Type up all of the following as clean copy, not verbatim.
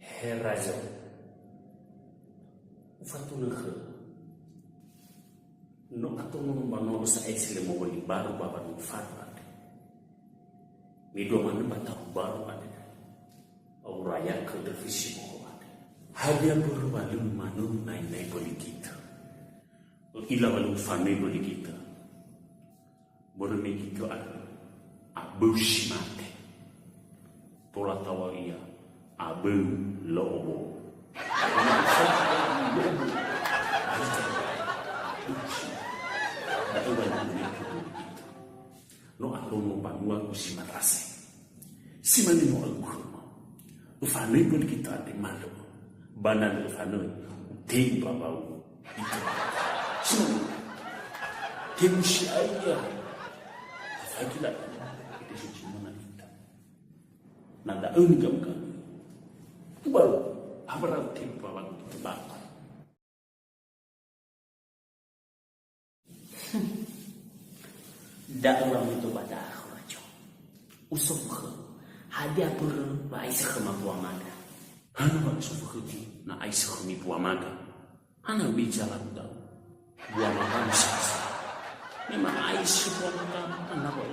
Herajo ufatunah no atono mano sa esile mo wali baru baba no farwa mi do man bata baru ade au raya ke de fisi mo ade hadia buru balu manu nai nai politikita ila balu fami politikita buru mi kito abushimate tola tawaria abu lobo no atono banua kusimarase simani no alkurma ufane pun kita de malo banan ufane te babau itu simani temshi ayya fakila itu sih mana kita nada engam kan baru abra te babau tebak dalam itu pada rajo usuk hadia pur ba aisa khama buamaga hana ba usuk khudi na aisa khami buamaga hana bicara da buamaga misasa memang aisa buamaga hana ba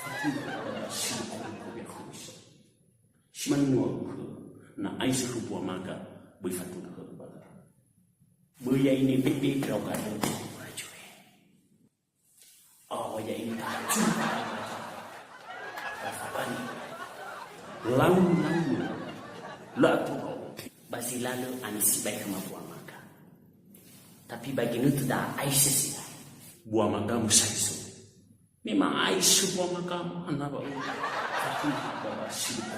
fakir shi ko be khush shimanu na aisa buamaga bi fatu da ba ya ini pipi kau kada ya ini lang la tu basi lalu anisi baik sama buah maga tapi bagi itu dah Aisyah sih buah maga musaisu memang Aisyah buah maga anak baru tapi bawa siapa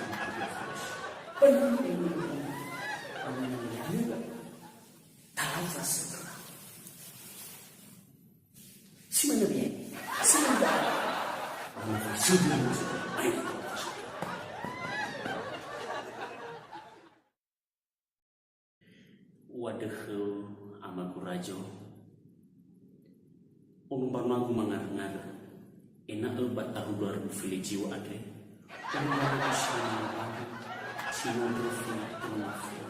tahu fasih si mana dia wadah amaku rajo umbar magu mangar-ngar enak lebat tahun 2000 jiwa ade umbar sino berfil termafil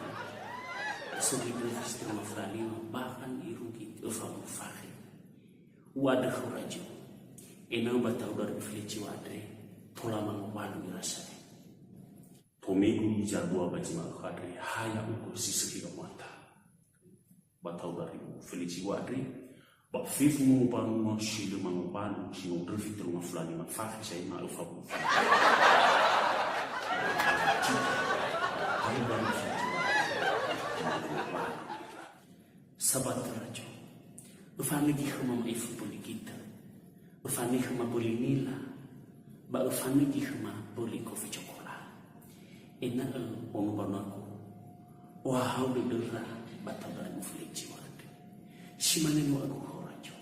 sebi berfil termafil bahkan irugi ufamu fakhir wadah rajo enak lebat tahun 2000 jiwa ade pola mangwalu rasanya Tomigu ijabua bajima khadri haya uko sisi mata batau dari felici wadri ba fifu mo panu shilu mangpanu sino drifitru maflani mafahi sai ma ufabu sabat rajo ufani di khama ifu politikita ufani khama polinila ba ufani di khama polikofi chokola ina onu banaku wahau dera batal dari muflici wadu simane no aku horajo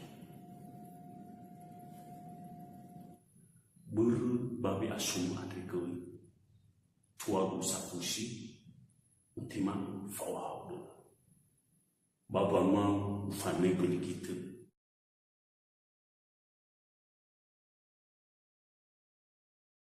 buru babi asum adrikoi tuagu sakusi ultima fawahau baba mau ufane politikita